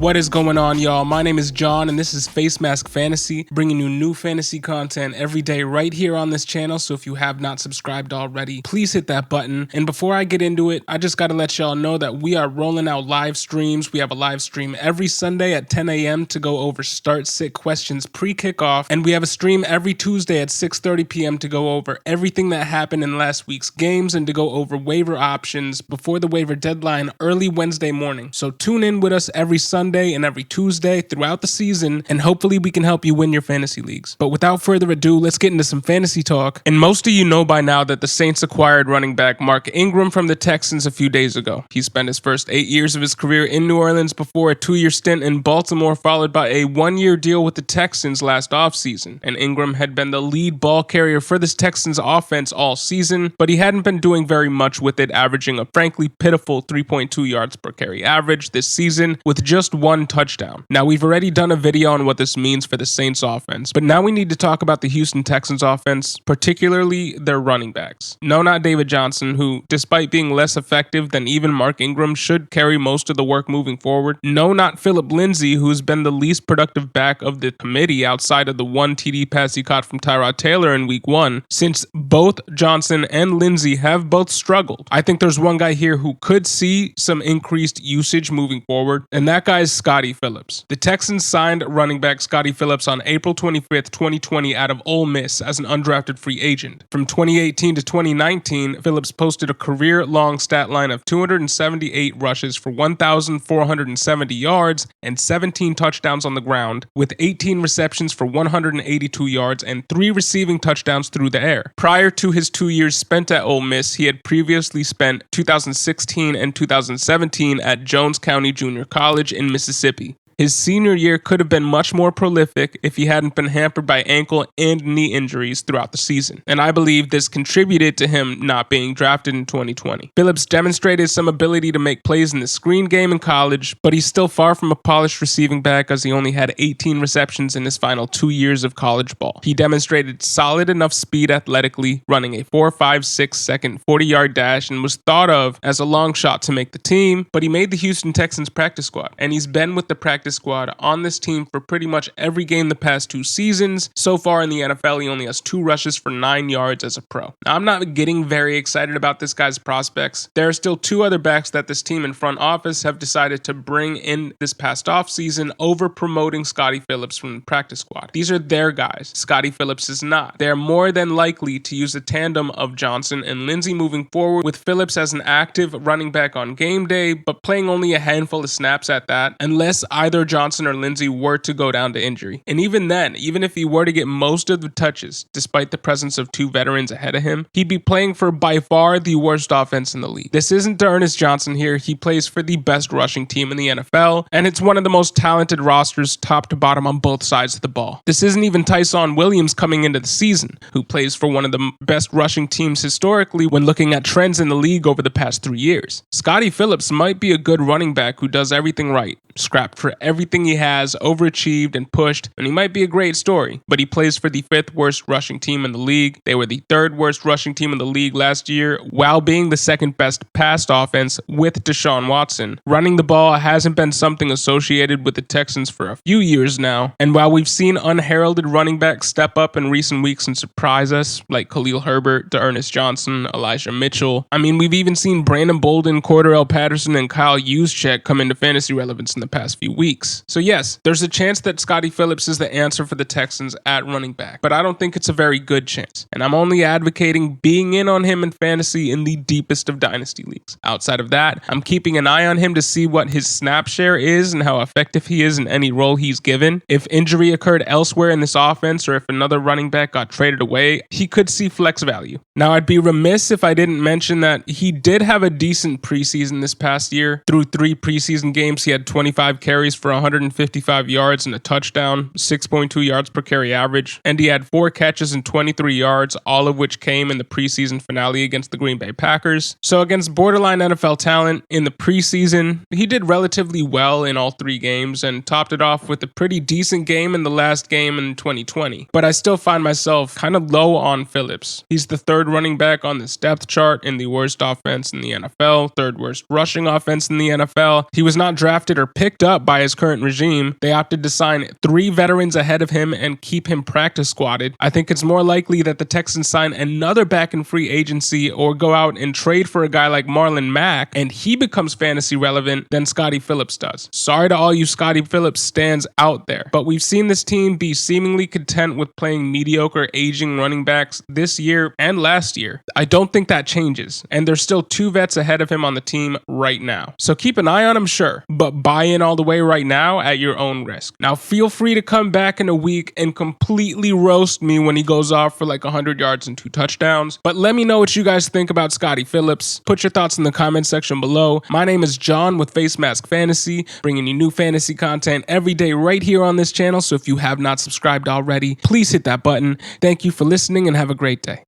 What is going on, y'all? My name is John, and this is Facemask Fantasy, bringing you new fantasy content every day right here on this channel. So if you have not subscribed already, please hit that button. And before I get into it, I just got to let y'all know that we are rolling out live streams. We have a live stream every Sunday at 10 a.m. to go over start-sit questions pre-kickoff, and we have a stream every Tuesday at 6:30 p.m. to go over everything that happened in last week's games and to go over waiver options before the waiver deadline early Wednesday morning. So tune in with us every Sunday and every Tuesday throughout the season, and hopefully we can help you win your fantasy leagues. But without further ado, let's get into some fantasy talk. And most of you know by now that the Saints acquired running back Mark Ingram from the Texans a few days ago. He spent his first 8 years of his career in New Orleans before a 2-year stint in Baltimore, followed by a 1-year deal with the Texans last offseason. And Ingram had been the lead ball carrier for this Texans offense all season, but he hadn't been doing very much with it, averaging a frankly pitiful 3.2 yards per carry average this season with just 1 touchdown. Now, we've already done a video on what this means for the Saints offense, but now we need to talk about the Houston Texans offense, particularly their running backs. No, not David Johnson, who, despite being less effective than even Mark Ingram, should carry most of the work moving forward. No, not Philip Lindsay, who's been the least productive back of the committee outside of the 1 TD pass he caught from Tyrod Taylor in week 1, since both Johnson and Lindsay have both struggled. I think there's one guy here who could see some increased usage moving forward, and that guy is Scottie Phillips. The Texans signed running back Scottie Phillips on April 25th, 2020 out of Ole Miss as an undrafted free agent. From 2018 to 2019, Phillips posted a career-long stat line of 278 rushes for 1,470 yards and 17 touchdowns on the ground, with 18 receptions for 182 yards and 3 receiving touchdowns through the air. Prior to his 2 years spent at Ole Miss, he had previously spent 2016 and 2017 at Jones County Junior College in Mississippi. His senior year could have been much more prolific if he hadn't been hampered by ankle and knee injuries throughout the season, and I believe this contributed to him not being drafted in 2020. Phillips demonstrated some ability to make plays in the screen game in college, but he's still far from a polished receiving back as he only had 18 receptions in his final 2 years of college ball. He demonstrated solid enough speed athletically, running a 4.56 second 40-yard dash, and was thought of as a long shot to make the team, but he made the Houston Texans practice squad, and he's been with the practice squad on this team for pretty much every game the past 2 seasons. So far in the NFL, he only has 2 rushes for 9 yards as a pro. Now, I'm not getting very excited about this guy's prospects. There are still 2 other backs that this team and front office have decided to bring in this past offseason over promoting Scottie Phillips from the practice squad. These are their guys. Scottie Phillips is not. They're more than likely to use a tandem of Johnson and Lindsay moving forward, with Phillips as an active running back on game day, but playing only a handful of snaps at that, unless either Johnson or Lindsay were to go down to injury. And even then, even if he were to get most of the touches, despite the presence of 2 veterans ahead of him, he'd be playing for by far the worst offense in the league. This isn't D'Ernest Johnson here. He plays for the best rushing team in the NFL, and it's one of the most talented rosters top to bottom on both sides of the ball. This isn't even Tyson Williams coming into the season, who plays for one of the best rushing teams historically when looking at trends in the league over the past 3 years. Scottie Phillips might be a good running back who does everything right, scrapped for everything he has, overachieved and pushed, and he might be a great story, but he plays for the 5th worst rushing team in the league. They were the 3rd worst rushing team in the league last year, while being the 2nd best passed offense with Deshaun Watson. Running the ball hasn't been something associated with the Texans for a few years now, and while we've seen unheralded running backs step up in recent weeks and surprise us, like Khalil Herbert, D'Ernest Johnson, Elijah Mitchell, we've even seen Brandon Bolden, Cordarrelle Patterson, and Kyle Juszczyk come into fantasy relevance in the past few weeks. So yes, there's a chance that Scottie Phillips is the answer for the Texans at running back, but I don't think it's a very good chance, and I'm only advocating being in on him in fantasy in the deepest of dynasty leagues. Outside of that, I'm keeping an eye on him to see what his snap share is and how effective he is in any role he's given. If injury occurred elsewhere in this offense, or if another running back got traded away, he could see flex value. Now, I'd be remiss if I didn't mention that he did have a decent preseason this past year. Through 3 preseason games, he had 25 carries for 155 yards and a touchdown, 6.2 yards per carry average, and he had 4 catches and 23 yards, all of which came in the preseason finale against the Green Bay Packers. So against borderline NFL talent in the preseason, he did relatively well in all 3 games and topped it off with a pretty decent game in the last game in 2020. But I still find myself kind of low on Phillips. He's the 3rd running back on this depth chart in the worst offense in the NFL, 3rd worst rushing offense in the NFL. He was not drafted or picked up by his his current regime, they opted to sign 3 veterans ahead of him and keep him practice squatted. I think it's more likely that the Texans sign another back in free agency or go out and trade for a guy like Marlon Mack and he becomes fantasy relevant than Scottie Phillips does. Sorry to all you Scottie Phillips stands out there, but we've seen this team be seemingly content with playing mediocre aging running backs this year and last year. I don't think that changes, and there's still 2 vets ahead of him on the team right now. So keep an eye on him, sure, but buy in all the way right now at your own risk. Now feel free to come back in a week and completely roast me when he goes off for like 100 yards and 2 touchdowns. But let me know what you guys think about Scottie Phillips. Put your thoughts in the comment section below. My name is John with Facemask Fantasy, bringing you new fantasy content every day right here on this channel. So if you have not subscribed already, please hit that button. Thank you for listening and have a great day.